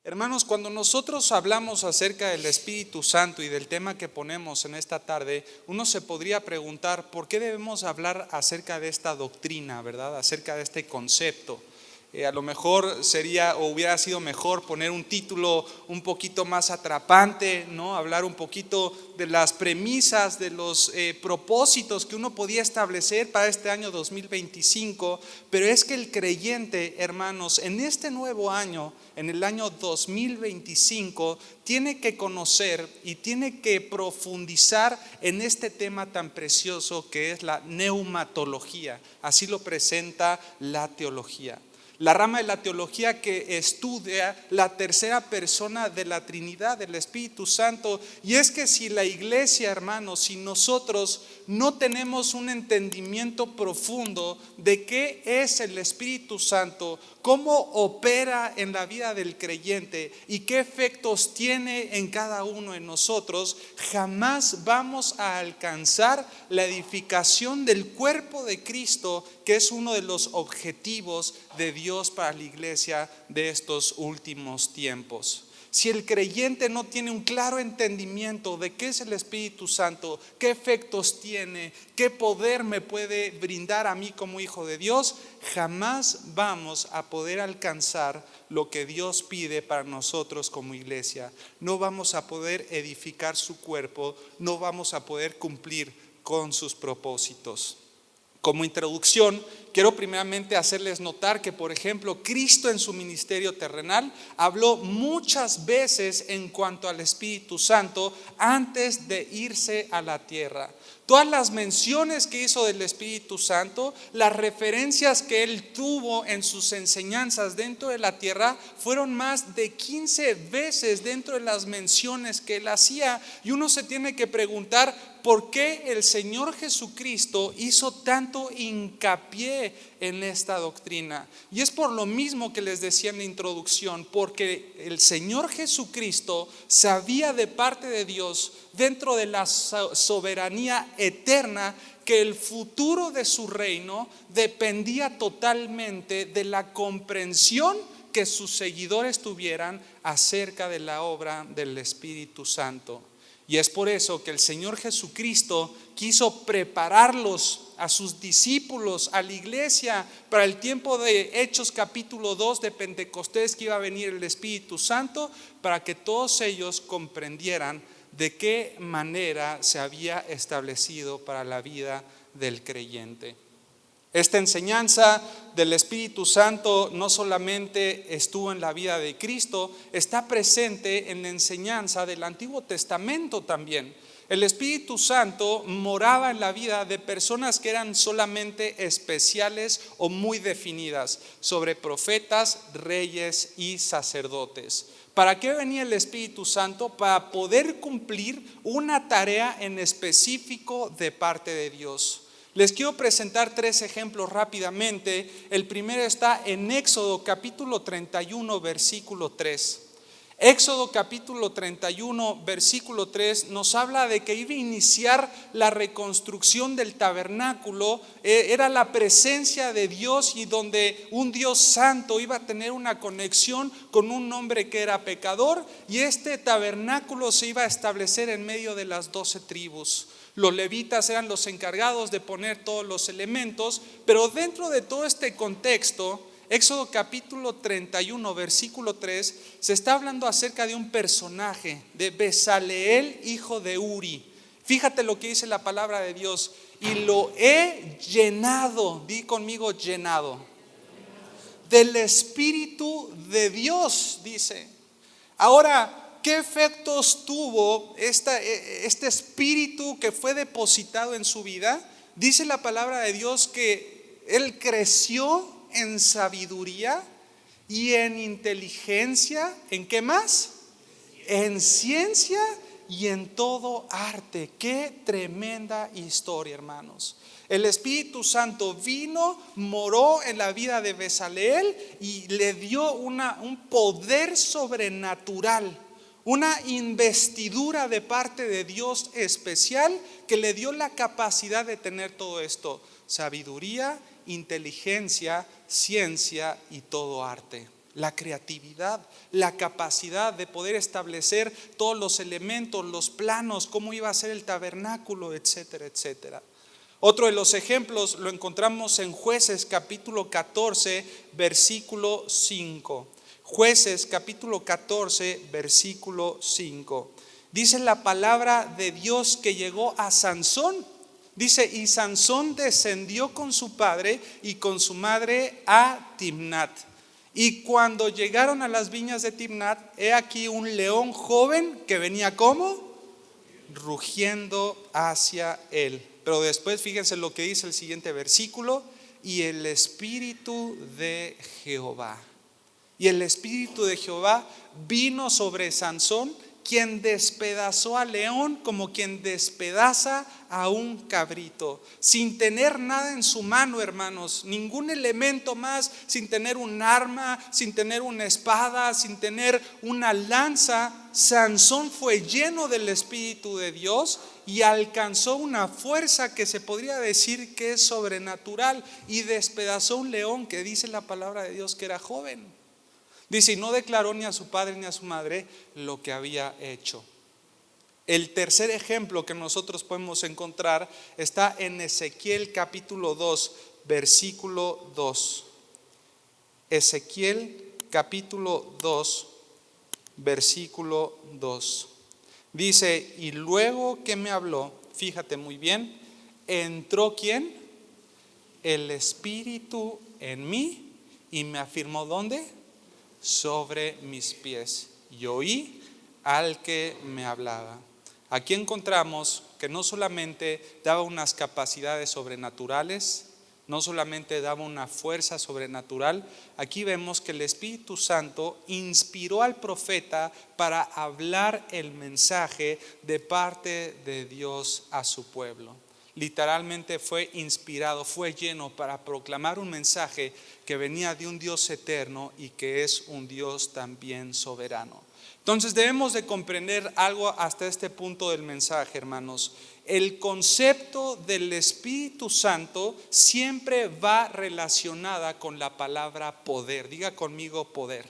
Hermanos, cuando nosotros hablamos acerca del Espíritu Santo y del tema que ponemos en esta tarde, uno se podría preguntar por qué debemos hablar acerca de esta doctrina, ¿verdad? Acerca de este concepto. A lo mejor sería o hubiera sido mejor poner un título un poquito más atrapante, ¿no? Hablar un poquito de las premisas, de los propósitos que uno podía establecer para este año 2025, pero es que el creyente, hermanos, en este nuevo año, en el año 2025, tiene que conocer y tiene que profundizar en este tema tan precioso que es la neumatología. Así lo presenta la teología. La rama de la teología que estudia la tercera persona de la Trinidad, del Espíritu Santo. Y es que si la iglesia, hermanos, si nosotros no tenemos un entendimiento profundo de qué es el Espíritu Santo, cómo opera en la vida del creyente y qué efectos tiene en cada uno de nosotros, jamás vamos a alcanzar la edificación del cuerpo de Cristo, que es uno de los objetivos de Dios para la iglesia de estos últimos tiempos. Si el creyente no tiene un claro entendimiento de qué es el Espíritu Santo, qué efectos tiene, qué poder me puede brindar a mí como hijo de Dios, jamás vamos a poder alcanzar lo que Dios pide para nosotros como iglesia. No vamos a poder edificar su cuerpo, no vamos a poder cumplir con sus propósitos. Como introducción, quiero primeramente hacerles notar que, por ejemplo, Cristo en su ministerio terrenal habló muchas veces en cuanto al Espíritu Santo antes de irse a la tierra. Todas las menciones que hizo del Espíritu Santo, las referencias que él tuvo en sus enseñanzas dentro de la tierra, fueron más de 15 veces dentro de las menciones que él hacía. Y uno se tiene que preguntar, ¿por qué el Señor Jesucristo hizo tanto hincapié en esta doctrina? Y es por lo mismo que les decía en la introducción, porque el Señor Jesucristo sabía de parte de Dios, dentro de la soberanía eterna, que el futuro de su reino dependía totalmente de la comprensión que sus seguidores tuvieran acerca de la obra del Espíritu Santo. Y es por eso que el Señor Jesucristo quiso prepararlos a sus discípulos, a la iglesia, para el tiempo de Hechos capítulo 2 de Pentecostés, que iba a venir el Espíritu Santo, para que todos ellos comprendieran de qué manera se había establecido para la vida del creyente. Esta enseñanza del Espíritu Santo no solamente estuvo en la vida de Cristo, está presente en la enseñanza del Antiguo Testamento también. El Espíritu Santo moraba en la vida de personas que eran solamente especiales o muy definidas, sobre profetas, reyes y sacerdotes. ¿Para qué venía el Espíritu Santo? Para poder cumplir una tarea en específico de parte de Dios. Les quiero presentar 3 ejemplos rápidamente. El primero está en Éxodo capítulo 31, versículo 3. Éxodo capítulo 31, versículo 3 nos habla de que iba a iniciar la reconstrucción del tabernáculo. Era la presencia de Dios, y donde un Dios santo iba a tener una conexión con un hombre que era pecador, y este tabernáculo se iba a establecer en medio de las 12 tribus. Los levitas eran los encargados de poner todos los elementos, pero dentro de todo este contexto, Éxodo capítulo 31, versículo 3, se está hablando acerca de un personaje, de Bezaleel, hijo de Uri. Fíjate lo que dice la palabra de Dios: y lo he llenado, di conmigo, llenado, del Espíritu de Dios, dice. Ahora, ¿qué efectos tuvo este espíritu que fue depositado en su vida? Dice la palabra de Dios que él creció en sabiduría y en inteligencia. ¿En qué más? En ciencia y en todo arte. Qué tremenda historia, hermanos. El Espíritu Santo vino, moró en la vida de Bezaleel y le dio un poder sobrenatural, una investidura de parte de Dios especial, que le dio la capacidad de tener todo esto: sabiduría, inteligencia, ciencia y todo arte. la creatividad, la capacidad de poder establecer todos los elementos, los planos, cómo iba a ser el tabernáculo, etcétera, etcétera. Otro de los ejemplos lo encontramos en Jueces capítulo 14, versículo 5. Jueces capítulo 14, versículo 5. Dice la palabra de Dios que llegó a Sansón. Dice, y Sansón descendió con su padre y con su madre a Timnat. Y cuando llegaron a las viñas de Timnat, he aquí un león joven que venía ¿cómo? Rugiendo hacia él. Pero después fíjense lo que dice el siguiente versículo, y el Espíritu de Jehová. Y el Espíritu de Jehová vino sobre Sansón, quien despedazó al león como quien despedaza a un cabrito, sin tener nada en su mano, hermanos, ningún elemento más, sin tener un arma, sin tener una espada, sin tener una lanza. Sansón fue lleno del Espíritu de Dios y alcanzó una fuerza que se podría decir que es sobrenatural, y despedazó un león que dice la palabra de Dios que era joven. Dice, y no declaró ni a su padre ni a su madre lo que había hecho. El tercer ejemplo que nosotros podemos encontrar está en Ezequiel capítulo 2, versículo 2. Ezequiel capítulo 2, versículo 2. Dice, y luego que me habló, fíjate muy bien, entró ¿quién? El Espíritu en mí y me afirmó ¿dónde? Sobre mis pies, y oí al que me hablaba. Aquí encontramos que no solamente daba unas capacidades sobrenaturales, no solamente daba una fuerza sobrenatural. Aquí vemos que el Espíritu Santo inspiró al profeta para hablar el mensaje de parte de Dios a su pueblo. Literalmente fue inspirado, fue lleno para proclamar un mensaje que venía de un Dios eterno y que es un Dios también soberano. Entonces debemos de comprender algo hasta este punto del mensaje, hermanos. El concepto del Espíritu Santo siempre va relacionada con la palabra poder. Diga conmigo poder.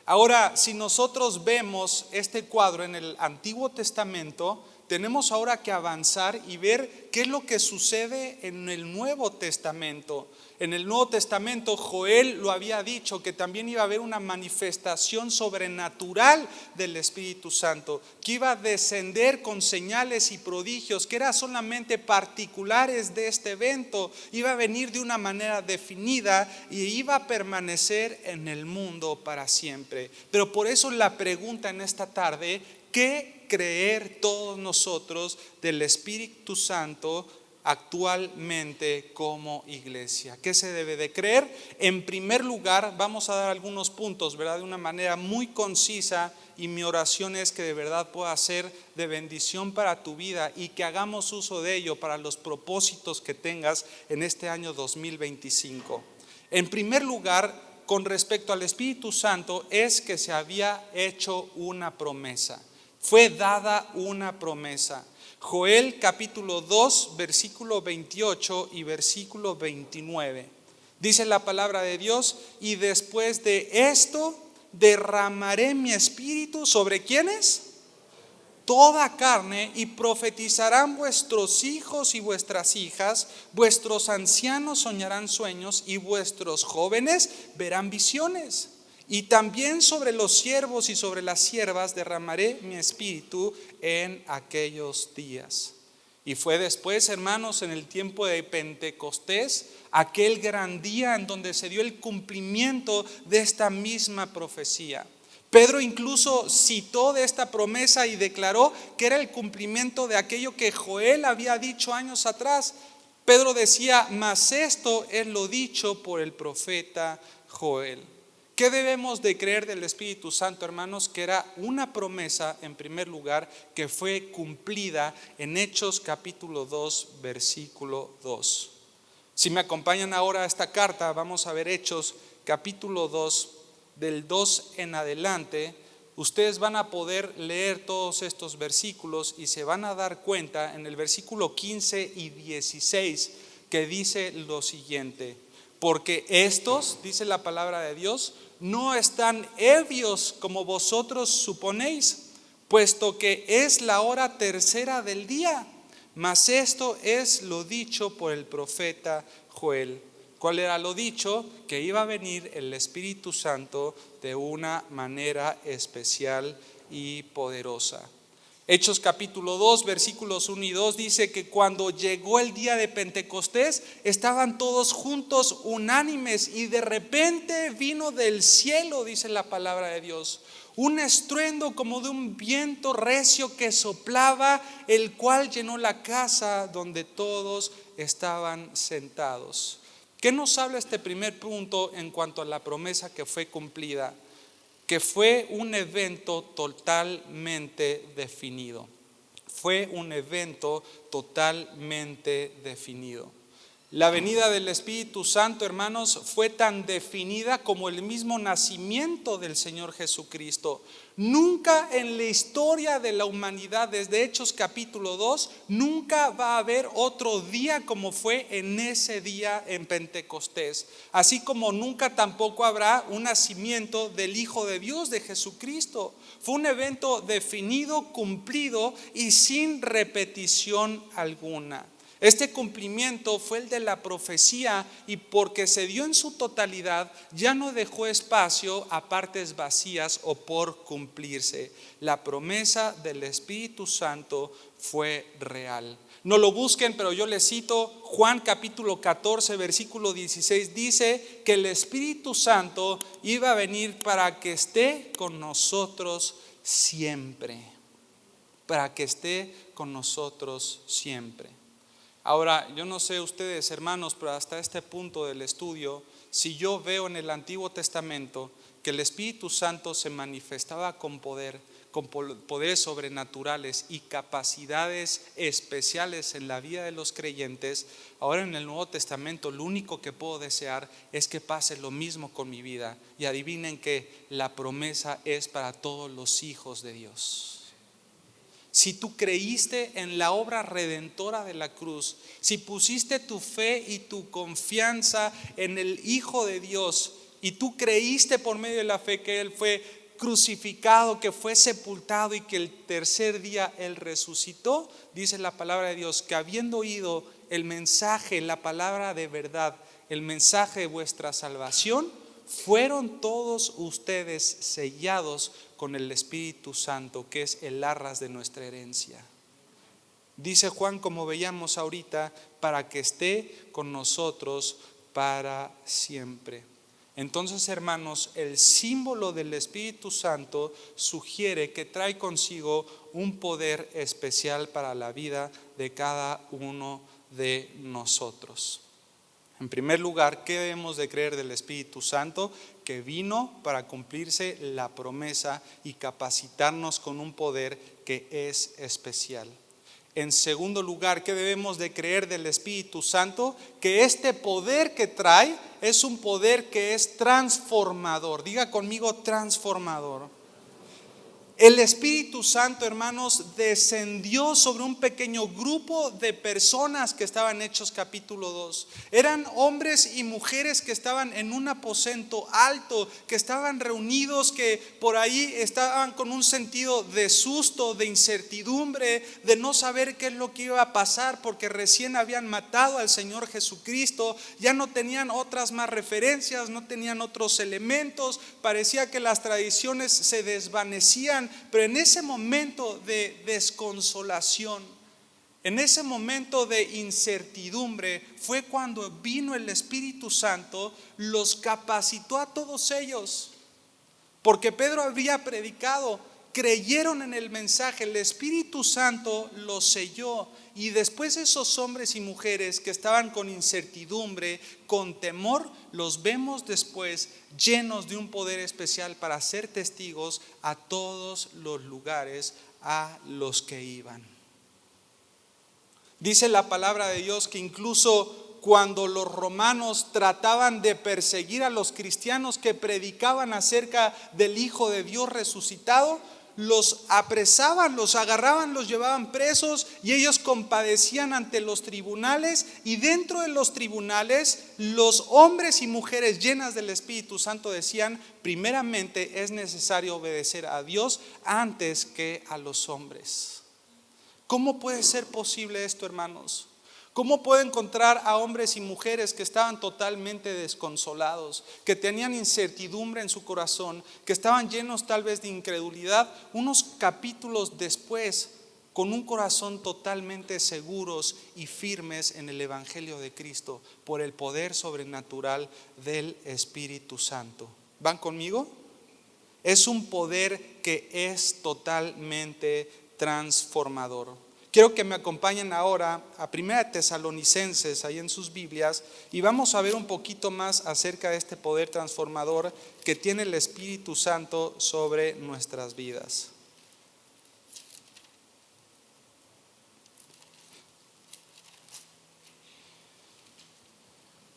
Ahora, si nosotros vemos este cuadro en el Antiguo Testamento, tenemos ahora que avanzar y ver qué es lo que sucede en el Nuevo Testamento. En el Nuevo Testamento Joel lo había dicho, que también iba a haber una manifestación sobrenatural del Espíritu Santo, que iba a descender con señales y prodigios, que eran solamente particulares de este evento, iba a venir de una manera definida y iba a permanecer en el mundo para siempre. Pero por eso la pregunta en esta tarde, ¿qué creer todos nosotros del Espíritu Santo actualmente como iglesia? ¿Qué se debe de creer? En primer lugar, vamos a dar algunos puntos, ¿verdad? De una manera muy concisa, y mi oración es que de verdad pueda ser de bendición para tu vida y que hagamos uso de ello para los propósitos que tengas en este año 2025. En primer lugar, con respecto al Espíritu Santo, es que se había hecho una promesa. Fue dada una promesa. Joel capítulo 2, versículo 28 y versículo 29. Dice la palabra de Dios, y después de esto derramaré mi espíritu sobre ¿quiénes? Toda carne, y profetizarán vuestros hijos y vuestras hijas, vuestros ancianos soñarán sueños y vuestros jóvenes verán visiones. Y también sobre los siervos y sobre las siervas derramaré mi espíritu en aquellos días. Y fue después, hermanos, en el tiempo de Pentecostés, aquel gran día en donde se dio el cumplimiento de esta misma profecía. Pedro incluso citó de esta promesa y declaró que era el cumplimiento de aquello que Joel había dicho años atrás. Pedro decía, mas esto es lo dicho por el profeta Joel. ¿Qué debemos de creer del Espíritu Santo, hermanos? Que era una promesa, en primer lugar, que fue cumplida en Hechos capítulo 2, versículo 2. Si me acompañan ahora a esta carta, vamos a ver Hechos capítulo 2, del 2 en adelante. Ustedes van a poder leer todos estos versículos y se van a dar cuenta en el versículo 15 y 16 que dice lo siguiente. porque estos, dice la palabra de Dios, no están ebrios como vosotros suponéis, puesto que es la hora tercera del día. Mas esto es lo dicho por el profeta Joel. ¿Cuál era lo dicho? Que iba a venir el Espíritu Santo de una manera especial y poderosa. Hechos capítulo 2, versículos 1 y 2 dice que cuando llegó el día de Pentecostés, estaban todos juntos unánimes y de repente vino del cielo, dice la palabra de Dios, un estruendo como de un viento recio que soplaba, el cual llenó la casa donde todos estaban sentados. ¿Qué nos habla este primer punto en cuanto a la promesa que fue cumplida? Que fue un evento totalmente definido. Fue un evento totalmente definido. La venida del Espíritu Santo, hermanos, fue tan definida como el mismo nacimiento del Señor Jesucristo. Nunca en la historia de la humanidad, desde Hechos capítulo 2, nunca va a haber otro día como fue en ese día en Pentecostés. Así como nunca tampoco habrá un nacimiento del Hijo de Dios, de Jesucristo. Fue un evento definido, cumplido y sin repetición alguna. Este cumplimiento fue el de la profecía y porque se dio en su totalidad, ya no dejó espacio a partes vacías o por cumplirse. La promesa del Espíritu Santo fue real. No lo busquen, pero yo les cito Juan capítulo 14, versículo 16, dice que el Espíritu Santo iba a venir para que esté con nosotros siempre. Para que esté con nosotros siempre. Ahora, yo no sé ustedes, hermanos, pero hasta este punto del estudio, si yo veo en el Antiguo Testamento que el Espíritu Santo se manifestaba con poderes sobrenaturales y capacidades especiales en la vida de los creyentes, ahora en el Nuevo Testamento lo único que puedo desear es que pase lo mismo con mi vida. Y adivinen que la promesa es para todos los hijos de Dios. Si tú creíste en la obra redentora de la cruz, si pusiste tu fe y tu confianza en el Hijo de Dios y tú creíste por medio de la fe que Él fue crucificado, que fue sepultado y que el tercer día Él resucitó, dice la palabra de Dios que habiendo oído el mensaje, la palabra de verdad, el mensaje de vuestra salvación, fueron todos ustedes sellados con el Espíritu Santo, que es el arras de nuestra herencia. Dice Juan, como veíamos ahorita, para que esté con nosotros para siempre. Entonces, hermanos, el símbolo del Espíritu Santo sugiere que trae consigo un poder especial para la vida de cada uno de nosotros. En primer lugar, ¿qué debemos de creer del Espíritu Santo? Que vino para cumplirse la promesa y capacitarnos con un poder que es especial. En segundo lugar, ¿qué debemos de creer del Espíritu Santo? Que este poder que trae es un poder que es transformador. Diga conmigo, transformador. El Espíritu Santo, hermanos, descendió sobre un pequeño grupo de personas que estaban en Hechos capítulo 2. Eran hombres y mujeres que estaban en un aposento alto, que estaban reunidos, que por ahí estaban con un sentido de susto, de incertidumbre, de no saber qué es lo que iba a pasar, porque recién habían matado al Señor Jesucristo, ya no tenían otras más referencias, no tenían otros elementos, parecía que las tradiciones se desvanecían. Pero en ese momento de desconsolación, en ese momento de incertidumbre, fue cuando vino el Espíritu Santo, los capacitó a todos ellos. Porque Pedro había predicado, creyeron en el mensaje, el Espíritu Santo los selló. Y después esos hombres y mujeres que estaban con incertidumbre, con temor, los vemos después llenos de un poder especial para ser testigos a todos los lugares a los que iban. Dice la palabra de Dios que incluso cuando los romanos trataban de perseguir a los cristianos que predicaban acerca del Hijo de Dios resucitado, los apresaban, los agarraban, los llevaban presos y ellos compadecían ante los tribunales, y dentro de los tribunales los hombres y mujeres llenas del Espíritu Santo decían: primeramente es necesario obedecer a Dios antes que a los hombres. ¿Cómo puede ser posible esto, hermanos? ¿Cómo puedo encontrar a hombres y mujeres que estaban totalmente desconsolados, que tenían incertidumbre en su corazón, que estaban llenos tal vez de incredulidad, unos capítulos después, con un corazón totalmente seguros y firmes en el Evangelio de Cristo por el poder sobrenatural del Espíritu Santo? ¿Van conmigo? Es un poder que es totalmente transformador. Quiero que me acompañen ahora a 1 Tesalonicenses, ahí en sus Biblias, y vamos a ver un poquito más acerca de este poder transformador que tiene el Espíritu Santo sobre nuestras vidas.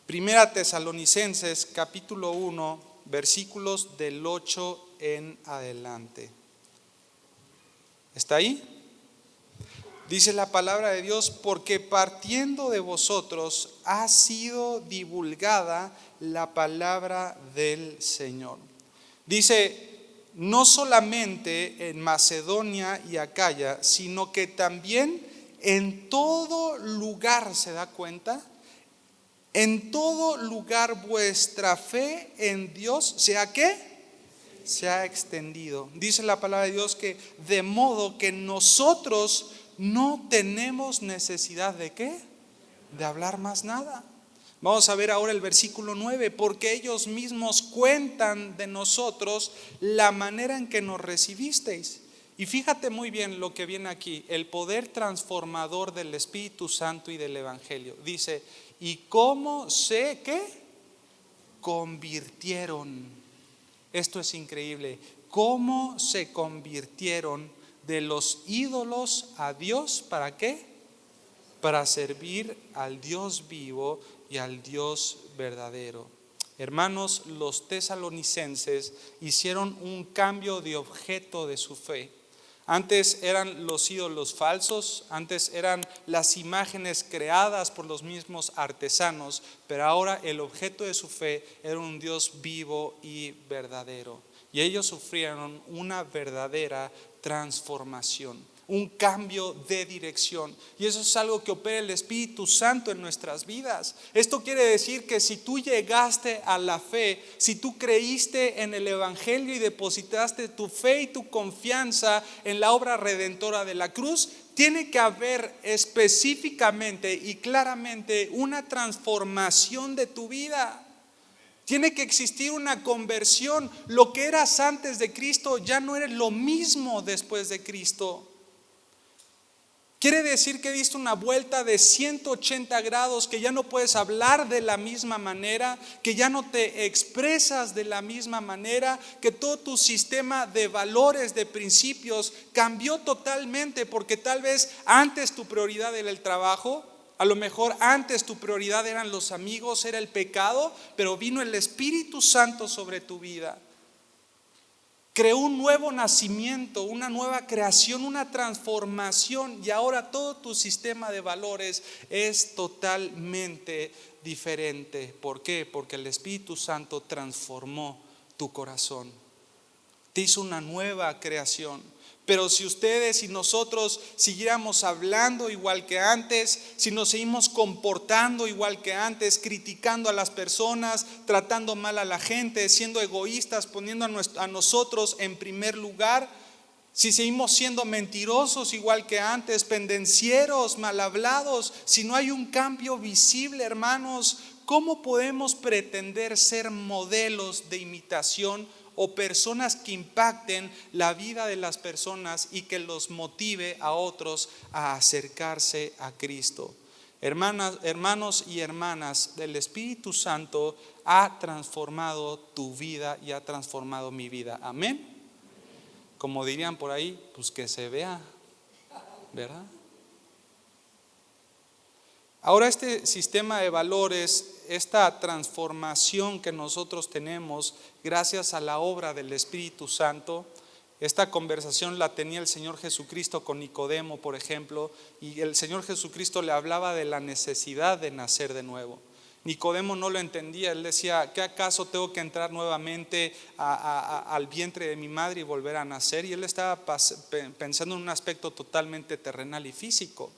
Primera Tesalonicenses, capítulo 1, versículos del 8 en adelante. ¿Está ahí? Dice la palabra de Dios: porque partiendo de vosotros ha sido divulgada la palabra del Señor. Dice, no solamente en Macedonia y Acaya, sino que también en todo lugar, ¿se da cuenta? En todo lugar vuestra fe en Dios, ¿sea qué? Se ha extendido. Dice la palabra de Dios que de modo que nosotros no tenemos necesidad de ¿qué? De hablar más nada. Vamos a ver ahora el versículo 9. Porque ellos mismos cuentan de nosotros la manera en que nos recibisteis. Y fíjate muy bien lo que viene aquí, el poder transformador del Espíritu Santo y del Evangelio. Dice, ¿y cómo se qué? Convirtieron. Esto es increíble. ¿Cómo se convirtieron de los ídolos a Dios? ¿Para qué? Para servir al Dios vivo y al Dios verdadero. Hermanos, los tesalonicenses hicieron un cambio de objeto de su fe. Antes eran los ídolos falsos, antes eran las imágenes creadas por los mismos artesanos, pero ahora el objeto de su fe era un Dios vivo y verdadero. Y ellos sufrieron una verdadera transformación, un cambio de dirección. Y eso es algo que opera el Espíritu Santo en nuestras vidas. Esto quiere decir que si tú llegaste a la fe, si tú creíste en el Evangelio y depositaste tu fe y tu confianza en la obra redentora de la cruz, tiene que haber específicamente y claramente una transformación de tu vida. Tiene que existir una conversión. Lo que eras antes de Cristo ya no eres lo mismo después de Cristo. Quiere decir que diste una vuelta de 180 grados, que ya no puedes hablar de la misma manera, que ya no te expresas de la misma manera, que todo tu sistema de valores, de principios cambió totalmente, porque tal vez antes tu prioridad era el trabajo. A lo mejor antes tu prioridad eran los amigos, era el pecado, pero vino el Espíritu Santo sobre tu vida. Creó un nuevo nacimiento, una nueva creación, una transformación, y ahora todo tu sistema de valores es totalmente diferente. ¿Por qué? Porque el Espíritu Santo transformó tu corazón, te hizo una nueva creación. Pero si ustedes y nosotros siguiéramos hablando igual que antes, si nos seguimos comportando igual que antes, criticando a las personas, tratando mal a la gente, siendo egoístas, poniendo a nosotros en primer lugar, si seguimos siendo mentirosos igual que antes, pendencieros, mal hablados, si no hay un cambio visible, hermanos, ¿cómo podemos pretender ser modelos de imitación o personas que impacten la vida de las personas y que los motive a otros a acercarse a Cristo? Hermanos y hermanas, el Espíritu Santo ha transformado tu vida y ha transformado mi vida. Amén. Como dirían por ahí, pues que se vea, ¿verdad? Ahora este sistema de valores, esta transformación que nosotros tenemos gracias a la obra del Espíritu Santo, Esta conversación la tenía el Señor Jesucristo con Nicodemo, por ejemplo, y el Señor Jesucristo le hablaba de la necesidad de nacer de nuevo. Nicodemo no lo entendía, él decía: ¿qué acaso tengo que entrar nuevamente al vientre de mi madre y volver a nacer? Y él estaba pensando en un aspecto totalmente terrenal y físico.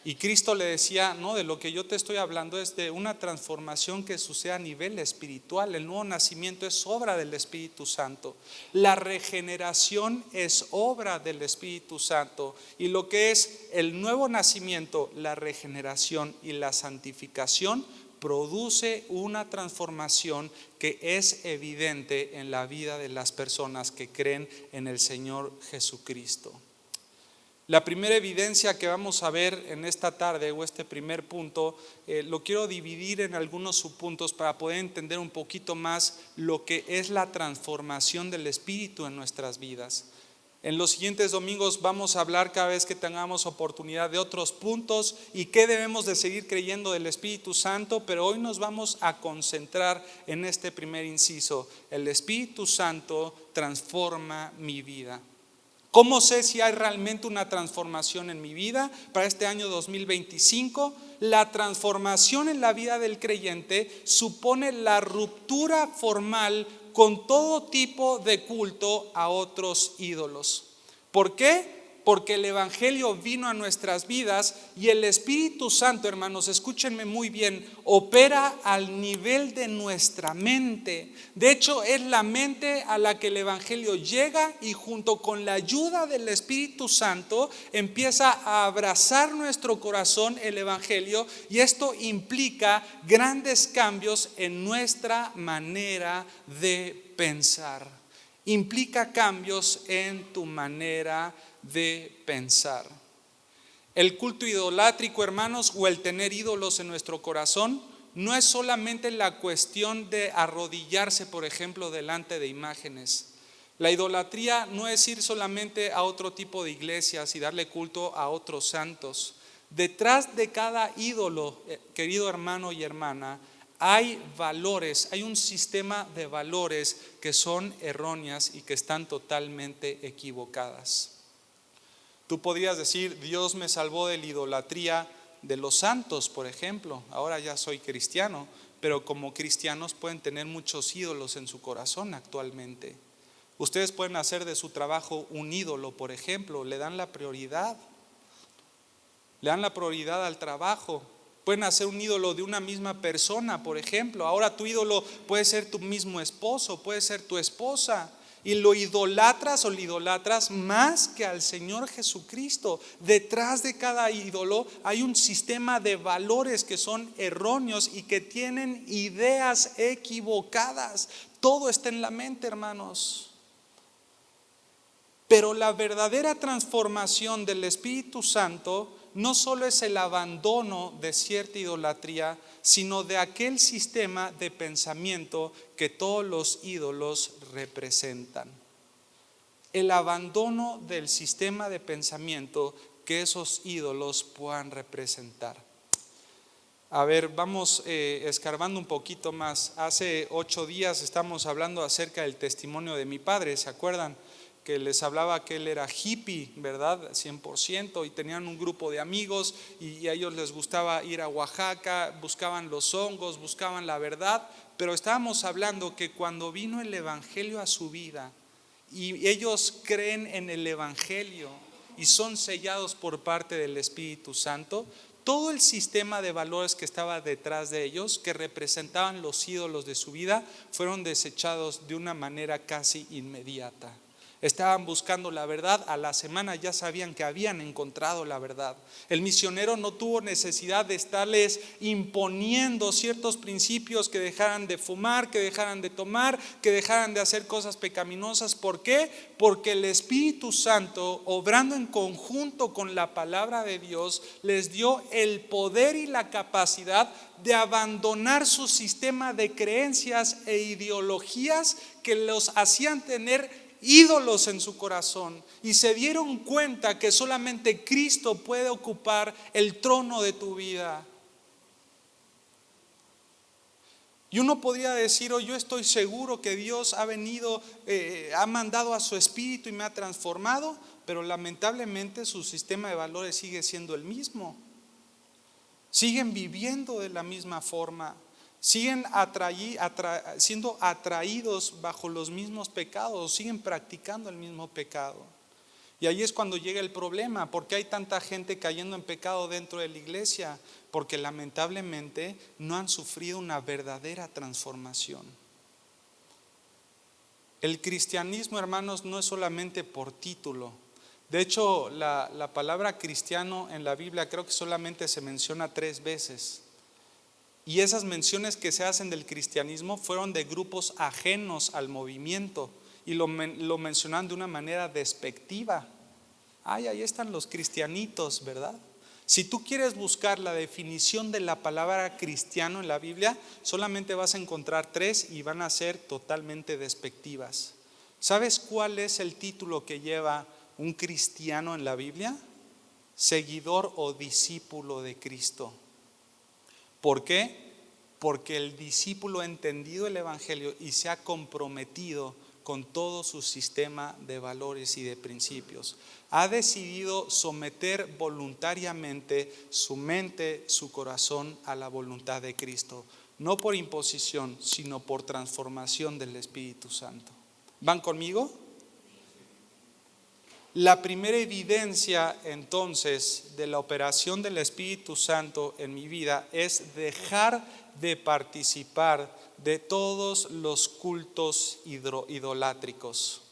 Y Cristo le decía: no, de lo que yo te estoy hablando es de una transformación que sucede a nivel espiritual. El nuevo nacimiento es obra del Espíritu Santo. La regeneración es obra del Espíritu Santo. Y lo que es el nuevo nacimiento, la regeneración y la santificación, produce una transformación que es evidente en la vida de las personas que creen en el Señor Jesucristo. La primera evidencia que vamos a ver en esta tarde, o este primer punto, lo quiero dividir en algunos subpuntos para poder entender un poquito más lo que es la transformación del Espíritu en nuestras vidas. En los siguientes domingos vamos a hablar, cada vez que tengamos oportunidad, de otros puntos y qué debemos de seguir creyendo del Espíritu Santo, pero hoy nos vamos a concentrar en este primer inciso: el Espíritu Santo transforma mi vida. ¿Cómo sé si hay realmente una transformación en mi vida para este año 2025? La transformación en la vida del creyente supone la ruptura formal con todo tipo de culto a otros ídolos. ¿Por qué? Porque el Evangelio vino a nuestras vidas y el Espíritu Santo, hermanos, escúchenme muy bien, opera al nivel de nuestra mente. De hecho, es la mente a la que el Evangelio llega y junto con la ayuda del Espíritu Santo empieza a abrazar nuestro corazón el Evangelio, y esto implica grandes cambios en nuestra manera de pensar. Implica cambios en tu manera de pensar. El culto idolátrico, hermanos, o el tener ídolos en nuestro corazón, no es solamente la cuestión de arrodillarse, por ejemplo, delante de imágenes. La idolatría no es ir solamente a otro tipo de iglesias y darle culto a otros santos. Detrás de cada ídolo, querido hermano y hermana, hay valores, hay un sistema de valores que son erróneas y que están totalmente equivocadas. Tú podrías decir: Dios me salvó de la idolatría de los santos, por ejemplo, ahora ya soy cristiano, pero como cristianos pueden tener muchos ídolos en su corazón actualmente. Ustedes pueden hacer de su trabajo un ídolo, por ejemplo, le dan la prioridad al trabajo. Pueden hacer un ídolo de una misma persona, por ejemplo. Ahora tu ídolo puede ser tu mismo esposo, puede ser tu esposa, y lo idolatras o le idolatras más que al Señor Jesucristo. Detrás de cada ídolo hay un sistema de valores que son erróneos y que tienen ideas equivocadas. Todo está en la mente, hermanos. Pero la verdadera transformación del Espíritu Santo no solo es el abandono de cierta idolatría, sino de aquel sistema de pensamiento que todos los ídolos representan. El abandono del sistema de pensamiento que esos ídolos puedan representar. A ver, vamos escarbando un poquito más. Hace 8 días estamos hablando acerca del testimonio de mi padre, ¿se acuerdan? Que les hablaba que él era hippie, ¿verdad? 100%, y tenían un grupo de amigos y a ellos les gustaba ir a Oaxaca, buscaban los hongos, buscaban la verdad, pero estábamos hablando que cuando vino el Evangelio a su vida y ellos creen en el Evangelio y son sellados por parte del Espíritu Santo, todo el sistema de valores que estaba detrás de ellos, que representaban los ídolos de su vida, fueron desechados de una manera casi inmediata. Estaban buscando la verdad, a la semana ya sabían que habían encontrado la verdad. El misionero no tuvo necesidad de estarles imponiendo ciertos principios, que dejaran de fumar, que dejaran de tomar, que dejaran de hacer cosas pecaminosas. ¿Por qué? Porque el Espíritu Santo, obrando en conjunto con la palabra de Dios, les dio el poder y la capacidad de abandonar su sistema de creencias e ideologías que los hacían tener ídolos en su corazón, y se dieron cuenta que solamente Cristo puede ocupar el trono de tu vida. Y uno podría decir, yo estoy seguro que Dios ha venido, ha mandado a su Espíritu y me ha transformado, pero lamentablemente su sistema de valores sigue siendo el mismo. Siguen viviendo de la misma forma, siguen siendo atraídos bajo los mismos pecados, siguen practicando el mismo pecado. Y ahí es cuando llega el problema. ¿Por qué hay tanta gente cayendo en pecado dentro de la iglesia? Porque lamentablemente no han sufrido una verdadera transformación. El cristianismo, hermanos, no es solamente por título. De hecho, la palabra cristiano en la Biblia creo que solamente se menciona 3 veces. Y esas menciones que se hacen del cristianismo fueron de grupos ajenos al movimiento y lo mencionan de una manera despectiva. Ahí están los cristianitos, ¿verdad? Si tú quieres buscar la definición de la palabra cristiano en la Biblia, solamente vas a encontrar 3 y van a ser totalmente despectivas. ¿Sabes cuál es el título que lleva un cristiano en la Biblia? Seguidor o discípulo de Cristo. ¿Por qué? Porque el discípulo ha entendido el evangelio y se ha comprometido con todo su sistema de valores y de principios. Ha decidido someter voluntariamente su mente, su corazón a la voluntad de Cristo, no por imposición, sino por transformación del Espíritu Santo. ¿Van conmigo? La primera evidencia entonces de la operación del Espíritu Santo en mi vida es dejar de participar de todos los cultos idolátricos.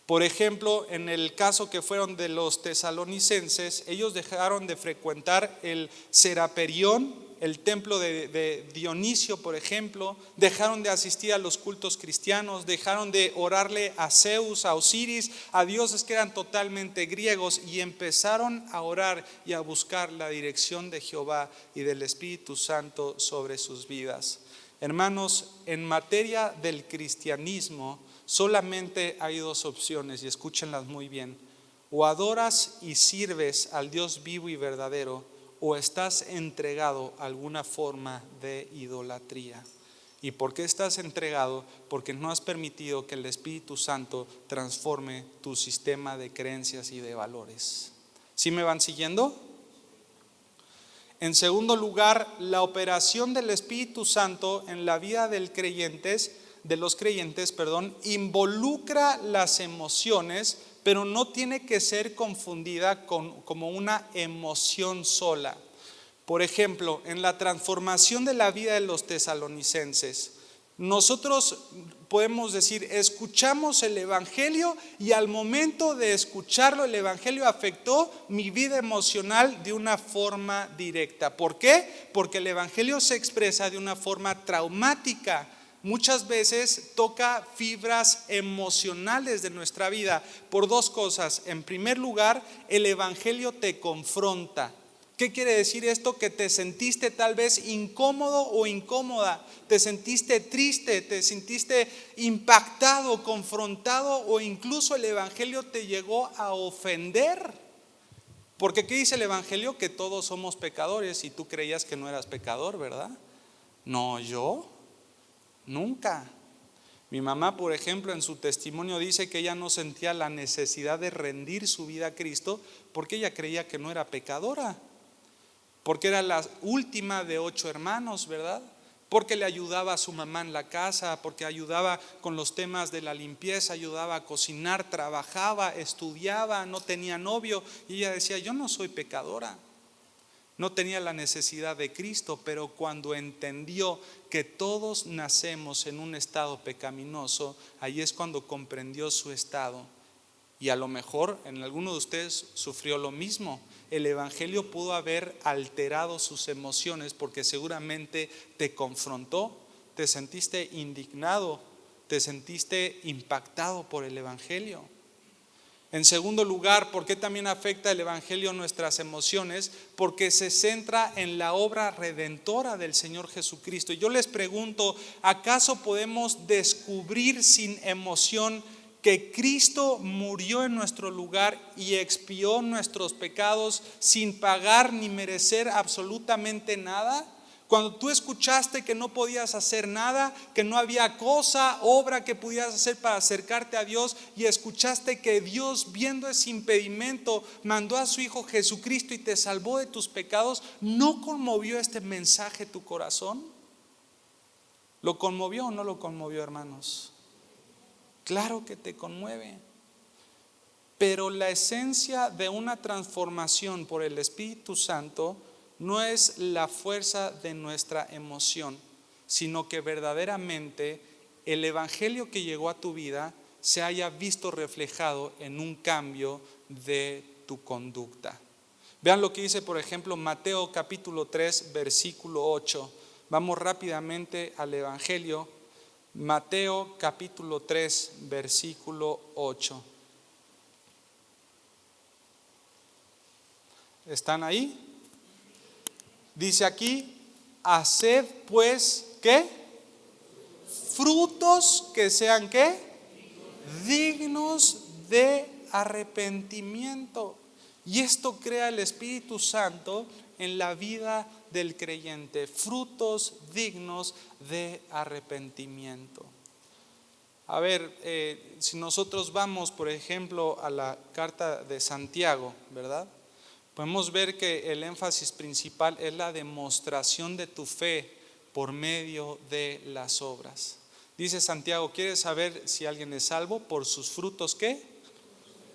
Por ejemplo, en el caso que fueron de los tesalonicenses, ellos dejaron de frecuentar el Seraperión, el templo de Dionisio, por ejemplo, dejaron de asistir a los cultos cristianos, dejaron de orarle a Zeus, a Osiris, a dioses que eran totalmente griegos, y empezaron a orar y a buscar la dirección de Jehová y del Espíritu Santo sobre sus vidas. Hermanos, en materia del cristianismo solamente hay 2 opciones, y escúchenlas muy bien: o adoras y sirves al Dios vivo y verdadero, o estás entregado a alguna forma de idolatría. ¿Y por qué estás entregado? Porque no has permitido que el Espíritu Santo transforme tu sistema de creencias y de valores. ¿Sí me van siguiendo? En segundo lugar, la operación del Espíritu Santo en la vida de los creyentes, involucra las emociones, pero no tiene que ser confundida como una emoción sola. Por ejemplo, en la transformación de la vida de los tesalonicenses, nosotros podemos decir, escuchamos el evangelio y al momento de escucharlo, el evangelio afectó mi vida emocional de una forma directa. ¿Por qué? Porque el evangelio se expresa de una forma traumática. Muchas veces toca fibras emocionales de nuestra vida por 2 cosas. En primer lugar, el evangelio te confronta. ¿Qué quiere decir esto? Que te sentiste tal vez incómodo o incómoda, te sentiste triste, te sentiste impactado, confrontado, o incluso el evangelio te llegó a ofender. Porque ¿qué dice el evangelio? Que todos somos pecadores, y tú creías que no eras pecador, ¿verdad? No, yo nunca. Mi mamá, por ejemplo, en su testimonio dice que ella no sentía la necesidad de rendir su vida a Cristo porque ella creía que no era pecadora, porque era la última de 8 hermanos, ¿verdad? Porque le ayudaba a su mamá en la casa, porque ayudaba con los temas de la limpieza, ayudaba a cocinar, trabajaba, estudiaba, no tenía novio, y ella decía, yo no soy pecadora. No tenía la necesidad de Cristo, pero cuando entendió que todos nacemos en un estado pecaminoso, ahí es cuando comprendió su estado. Y a lo mejor en alguno de ustedes sufrió lo mismo. El evangelio pudo haber alterado sus emociones porque seguramente te confrontó, te sentiste indignado, te sentiste impactado por el evangelio. En segundo lugar, ¿por qué también afecta el evangelio nuestras emociones? Porque se centra en la obra redentora del Señor Jesucristo. Y yo les pregunto, ¿acaso podemos descubrir sin emoción que Cristo murió en nuestro lugar y expió nuestros pecados sin pagar ni merecer absolutamente nada? Cuando tú escuchaste que no podías hacer nada, que no había cosa, obra que pudieras hacer para acercarte a Dios, y escuchaste que Dios, viendo ese impedimento, mandó a su Hijo Jesucristo y te salvó de tus pecados, ¿no conmovió este mensaje tu corazón? ¿Lo conmovió o no lo conmovió, hermanos? Claro que te conmueve. Pero la esencia de una transformación por el Espíritu Santo no es la fuerza de nuestra emoción, sino que verdaderamente el evangelio que llegó a tu vida se haya visto reflejado en un cambio de tu conducta. Vean lo que dice, por ejemplo, Mateo capítulo 3, versículo 8. Vamos rápidamente al evangelio. Mateo capítulo 3, versículo 8. ¿Están ahí? Dice aquí: haced pues, ¿qué? Frutos que sean, ¿qué? Dignos de arrepentimiento. Y esto crea el Espíritu Santo en la vida del creyente. Frutos dignos de arrepentimiento. A ver, si nosotros vamos, por ejemplo, a la carta de Santiago, ¿verdad? Podemos ver que el énfasis principal es la demostración de tu fe por medio de las obras. Dice Santiago: ¿quieres saber si alguien es salvo? Por sus frutos, ¿qué?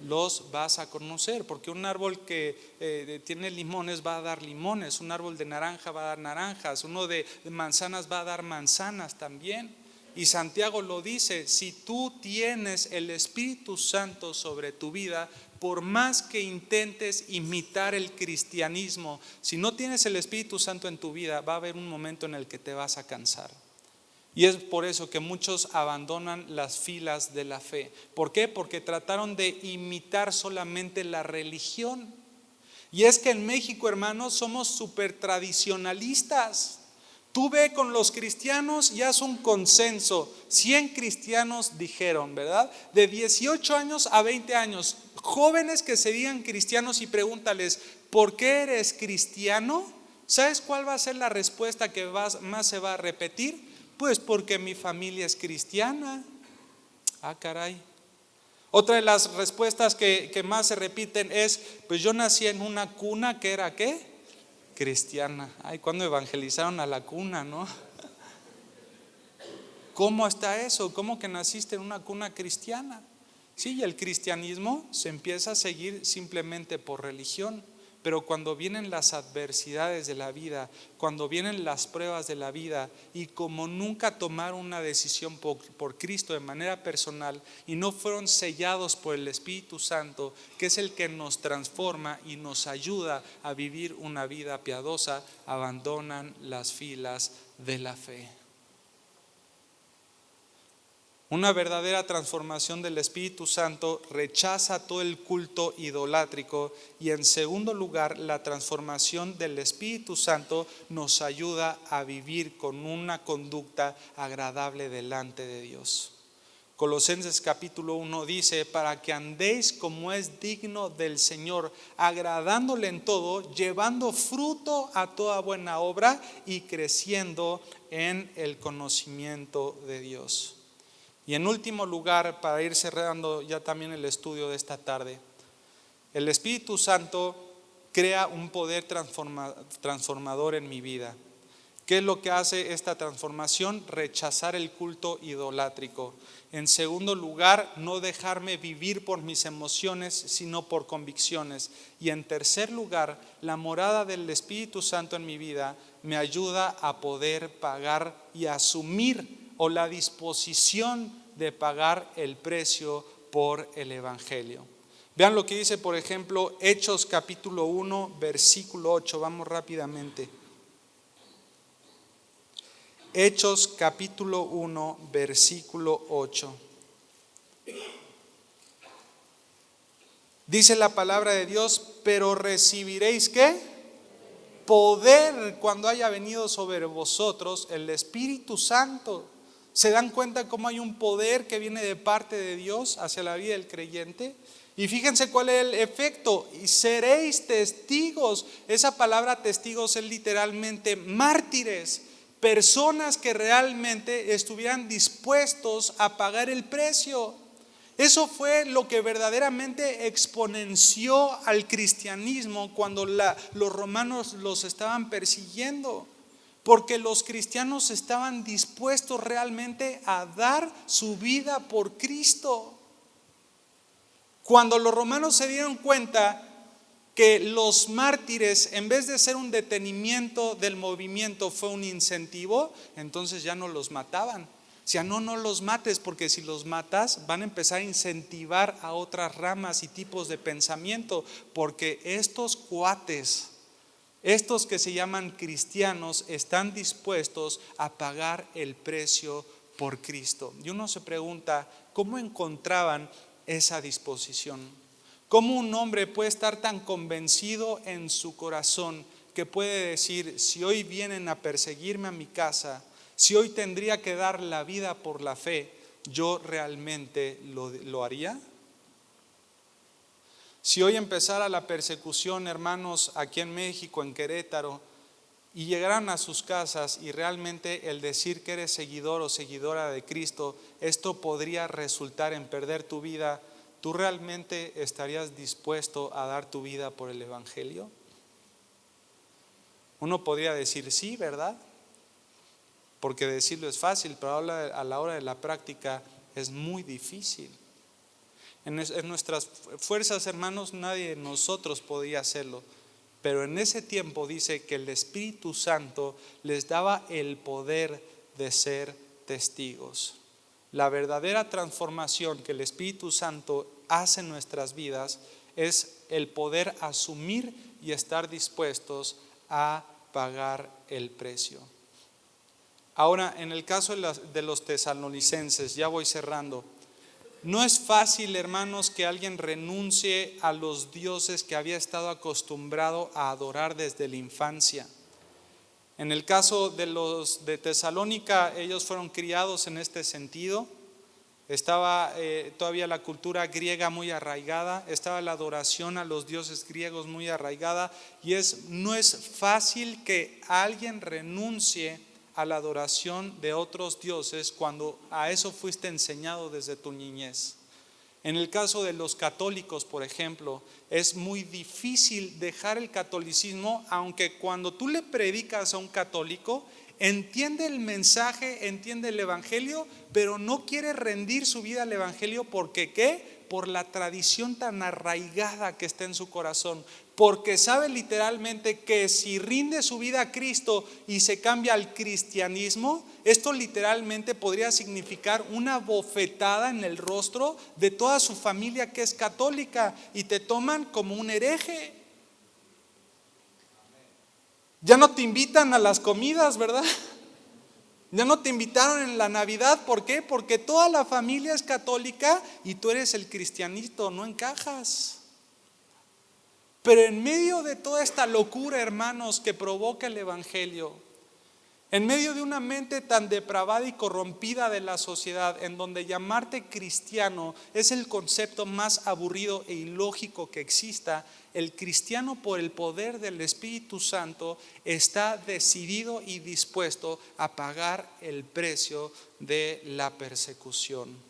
Los vas a conocer, porque un árbol que tiene limones va a dar limones, un árbol de naranja va a dar naranjas, uno de manzanas va a dar manzanas también. Y Santiago lo dice: si tú tienes el Espíritu Santo sobre tu vida, por más que intentes imitar el cristianismo, si no tienes el Espíritu Santo en tu vida, va a haber un momento en el que te vas a cansar. Y es por eso que muchos abandonan las filas de la fe. ¿Por qué? Porque trataron de imitar solamente la religión. Y es que en México, hermanos, somos súper tradicionalistas. Tú ve con los cristianos y haz un consenso. 100 cristianos dijeron, ¿verdad? De 18 años a 20 años, jóvenes que se digan cristianos, y pregúntales: ¿por qué eres cristiano? ¿Sabes cuál va a ser la respuesta que más se va a repetir? Pues porque mi familia es cristiana. Ah, caray. Otra de las respuestas que más se repiten es: pues yo nací en una cuna que era, ¿qué? Cristiana. Ay, cuando evangelizaron a la cuna, ¿no? ¿Cómo está eso? ¿Cómo que naciste en una cuna cristiana? Sí, y el cristianismo se empieza a seguir simplemente por religión. Pero cuando vienen las adversidades de la vida, cuando vienen las pruebas de la vida, y como nunca tomaron una decisión por Cristo de manera personal y no fueron sellados por el Espíritu Santo, que es el que nos transforma y nos ayuda a vivir una vida piadosa, abandonan las filas de la fe. Una verdadera transformación del Espíritu Santo rechaza todo el culto idolátrico, y en segundo lugar, la transformación del Espíritu Santo nos ayuda a vivir con una conducta agradable delante de Dios. Colosenses capítulo 1 dice: para que andéis como es digno del Señor, agradándole en todo, llevando fruto a toda buena obra y creciendo en el conocimiento de Dios. Y en último lugar, para ir cerrando ya también el estudio de esta tarde, el Espíritu Santo crea un poder transformador en mi vida. ¿Qué es lo que hace esta transformación? Rechazar el culto idolátrico. En segundo lugar, no dejarme vivir por mis emociones, sino por convicciones. Y en tercer lugar, la morada del Espíritu Santo en mi vida me ayuda a poder pagar y asumir, o la disposición de pagar el precio por el evangelio. Vean lo que dice, por ejemplo, Hechos capítulo 1, versículo 8. Vamos rápidamente. Hechos capítulo 1, versículo 8. Dice la palabra de Dios: pero recibiréis, ¿qué? Poder cuando haya venido sobre vosotros el Espíritu Santo. ¿Se dan cuenta cómo hay un poder que viene de parte de Dios hacia la vida del creyente? Y fíjense cuál es el efecto. Y seréis testigos. Esa palabra testigos es literalmente mártires. Personas que realmente estuvieran dispuestos a pagar el precio. Eso fue lo que verdaderamente exponenció al cristianismo cuando los romanos los estaban persiguiendo. Porque los cristianos estaban dispuestos realmente a dar su vida por Cristo. Cuando los romanos se dieron cuenta que los mártires, en vez de ser un detenimiento del movimiento, fue un incentivo, entonces ya no los mataban. O sea, no los mates, porque si los matas van a empezar a incentivar a otras ramas y tipos de pensamiento, porque estos cuates, estos que se llaman cristianos, están dispuestos a pagar el precio por Cristo. Y uno se pregunta, ¿cómo encontraban esa disposición? ¿Cómo un hombre puede estar tan convencido en su corazón que puede decir, si hoy vienen a perseguirme a mi casa, si hoy tendría que dar la vida por la fe, yo realmente lo haría? Si hoy empezara la persecución, hermanos, aquí en México, en Querétaro, y llegaran a sus casas y realmente el decir que eres seguidor o seguidora de Cristo, esto podría resultar en perder tu vida, ¿tú realmente estarías dispuesto a dar tu vida por el Evangelio? Uno podría decir sí, ¿verdad? Porque decirlo es fácil, pero a la hora de la práctica es muy difícil. En nuestras fuerzas, hermanos, nadie de nosotros podía hacerlo. Pero en ese tiempo dice que el Espíritu Santo les daba el poder de ser testigos. La verdadera transformación que el Espíritu Santo hace en nuestras vidas es el poder asumir y estar dispuestos a pagar el precio. Ahora, en el caso de los tesalonicenses, ya voy cerrando. No es fácil, hermanos, que alguien renuncie a los dioses que había estado acostumbrado a adorar desde la infancia. En el caso de los de Tesalónica, ellos fueron criados en este sentido. Estaba todavía la cultura griega muy arraigada, estaba la adoración a los dioses griegos muy arraigada, y no es fácil que alguien renuncie a la adoración de otros dioses cuando a eso fuiste enseñado desde tu niñez. En el caso de los católicos, por ejemplo, es muy difícil dejar el catolicismo, aunque cuando tú le predicas a un católico, entiende el mensaje, entiende el evangelio, pero no quiere rendir su vida al evangelio porque ¿qué? Por la tradición tan arraigada que está en su corazón. Porque sabe literalmente que si rinde su vida a Cristo y se cambia al cristianismo, esto literalmente podría significar una bofetada en el rostro de toda su familia que es católica y te toman como un hereje. Ya no te invitan a las comidas, ¿verdad? Ya no te invitaron en la Navidad. ¿Por qué? Porque toda la familia es católica y tú eres el cristianito, no encajas. Pero en medio de toda esta locura, hermanos, que provoca el evangelio, en medio de una mente tan depravada y corrompida de la sociedad, en donde llamarte cristiano es el concepto más aburrido e ilógico que exista, el cristiano, por el poder del Espíritu Santo, está decidido y dispuesto a pagar el precio de la persecución.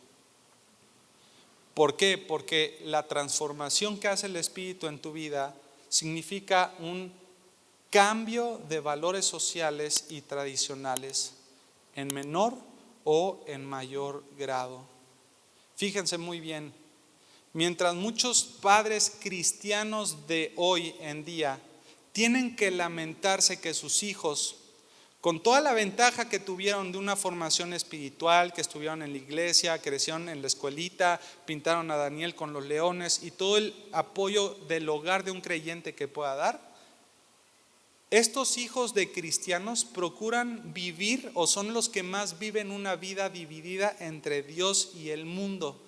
¿Por qué? Porque la transformación que hace el Espíritu en tu vida significa un cambio de valores sociales y tradicionales en menor o en mayor grado. Fíjense muy bien, mientras muchos padres cristianos de hoy en día tienen que lamentarse que sus hijos, con toda la ventaja que tuvieron de una formación espiritual, que estuvieron en la iglesia, crecieron en la escuelita, pintaron a Daniel con los leones y todo el apoyo del hogar de un creyente que pueda dar, estos hijos de cristianos procuran vivir, o son los que más viven, una vida dividida entre Dios y el mundo,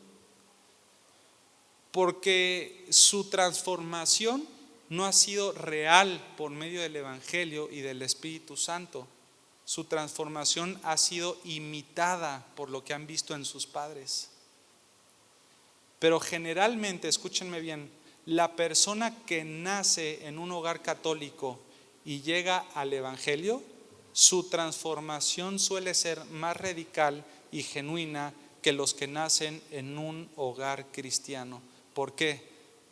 porque su transformación no ha sido real por medio del Evangelio y del Espíritu Santo. su transformación ha sido imitada por lo que han visto en sus padres. Pero generalmente, escúchenme bien, la persona que nace en un hogar católico y llega al Evangelio, su transformación suele ser más radical y genuina que los que nacen en un hogar cristiano. ¿Por qué?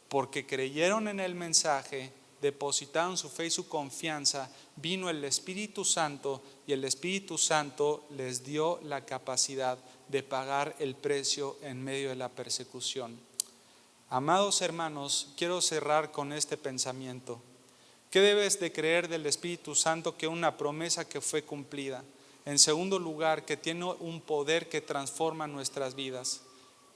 Porque creyeron en el mensaje, depositaron su fe y su confianza, vino el Espíritu Santo y el Espíritu Santo les dio la capacidad de pagar el precio en medio de la persecución. Amados hermanos, quiero cerrar con este pensamiento. ¿Qué debes de creer del Espíritu Santo? Que una promesa que fue cumplida. En segundo lugar, que tiene un poder que transforma nuestras vidas.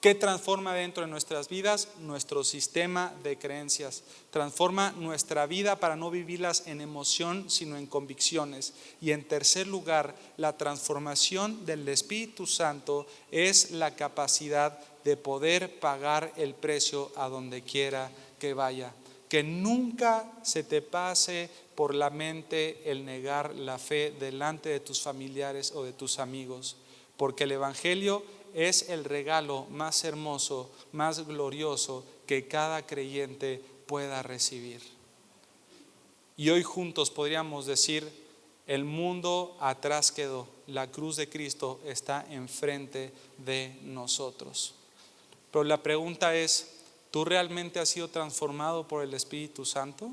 ¿Qué transforma dentro de nuestras vidas? Nuestro sistema de creencias. Transforma nuestra vida para no vivirlas en emoción, sino en convicciones. Y en tercer lugar, la transformación del Espíritu Santo es la capacidad de poder pagar el precio a donde quiera que vaya. Que nunca se te pase por la mente el negar la fe delante de tus familiares o de tus amigos, porque el Evangelio es el regalo más hermoso, más glorioso que cada creyente pueda recibir. Y hoy juntos podríamos decir: el mundo atrás quedó, la cruz de Cristo está enfrente de nosotros. Pero la pregunta es: ¿tú realmente has sido transformado por el Espíritu Santo?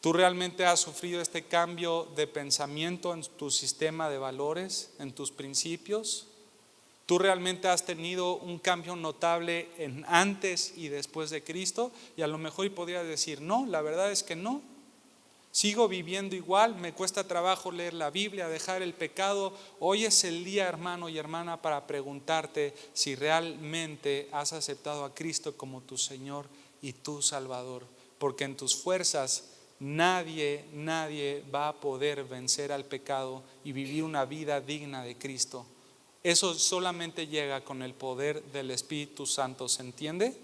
¿Tú realmente has sufrido este cambio de pensamiento en tu sistema de valores, en tus principios? ¿Tú realmente has tenido un cambio notable en antes y después de Cristo? Y a lo mejor y podrías decir: no, la verdad es que no. Sigo viviendo igual, me cuesta trabajo leer la Biblia, dejar el pecado. Hoy es el día, hermano y hermana, para preguntarte si realmente has aceptado a Cristo como tu Señor y tu Salvador. Porque en tus fuerzas nadie va a poder vencer al pecado y vivir una vida digna de Cristo. Eso solamente llega con el poder del Espíritu Santo, ¿se entiende?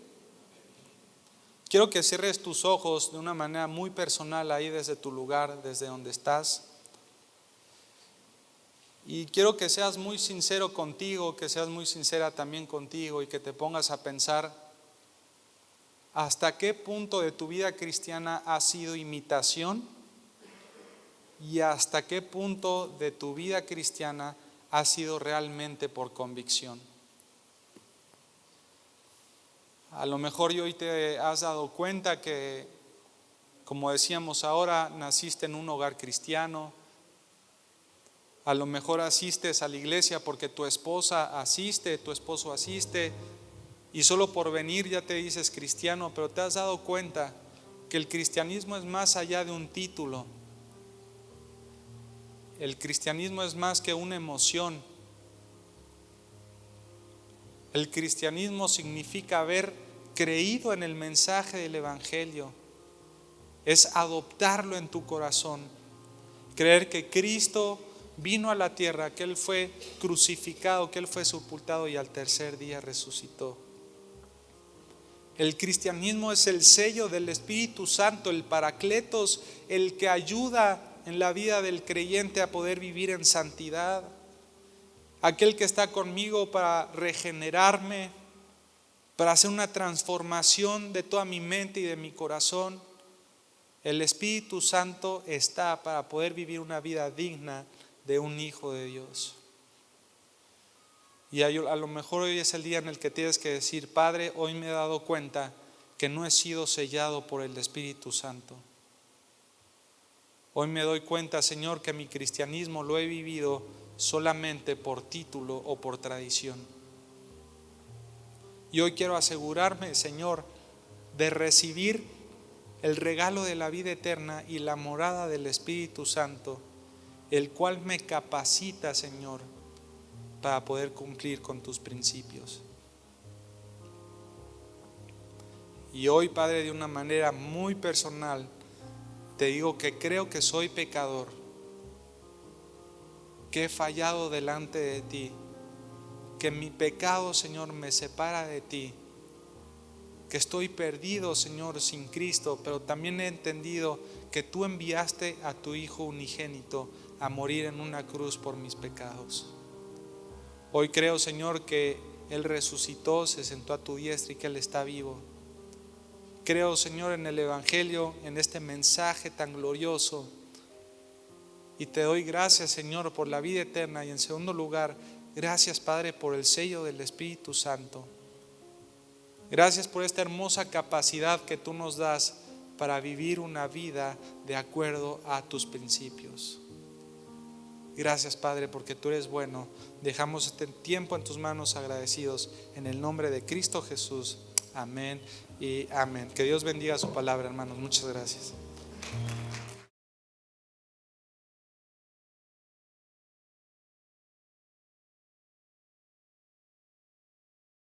Quiero que cierres tus ojos de una manera muy personal ahí desde tu lugar, desde donde estás. Y quiero que seas muy sincero contigo, que seas muy sincera también contigo y que te pongas a pensar hasta qué punto de tu vida cristiana ha sido imitación y hasta qué punto de tu vida cristiana ha sido realmente por convicción. A lo mejor hoy te has dado cuenta que, como decíamos ahora, naciste en un hogar cristiano. A lo mejor asistes a la iglesia porque tu esposa asiste, tu esposo asiste, y solo por venir ya te dices cristiano, pero te has dado cuenta que el cristianismo es más allá de un título. El cristianismo es más que una emoción. El cristianismo significa haber creído en el mensaje del Evangelio. Es adoptarlo en tu corazón. Creer que Cristo vino a la tierra, que Él fue crucificado, que Él fue sepultado y al tercer día resucitó. El cristianismo es el sello del Espíritu Santo, el Paracletos, el que ayuda en la vida del creyente a poder vivir en santidad. Aquel que está conmigo para regenerarme, para hacer una transformación de toda mi mente y de mi corazón. El Espíritu Santo está para poder vivir una vida digna de un hijo de Dios. Y a lo mejor hoy es el día en el que tienes que decir: Padre, hoy me he dado cuenta que no he sido sellado por el Espíritu Santo. Hoy me doy cuenta, Señor, que mi cristianismo lo he vivido solamente por título o por tradición. Y hoy quiero asegurarme, Señor, de recibir el regalo de la vida eterna y la morada del Espíritu Santo, el cual me capacita, Señor, para poder cumplir con tus principios. Y hoy, Padre, de una manera muy personal, te digo que creo que soy pecador, que he fallado delante de ti, que mi pecado, Señor, me separa de ti, que estoy perdido, Señor, sin Cristo, pero también he entendido que tú enviaste a tu Hijo unigénito a morir en una cruz por mis pecados. Hoy creo, Señor, que Él resucitó, se sentó a tu diestra y que Él está vivo. Creo, Señor, en el Evangelio, en este mensaje tan glorioso. Y te doy gracias, Señor, por la vida eterna. Y en segundo lugar, gracias, Padre, por el sello del Espíritu Santo. Gracias por esta hermosa capacidad que tú nos das para vivir una vida de acuerdo a tus principios. Gracias, Padre, porque tú eres bueno. Dejamos este tiempo en tus manos agradecidos. En el nombre de Cristo Jesús. Amén y amén. Que Dios bendiga su palabra, hermanos. Muchas gracias.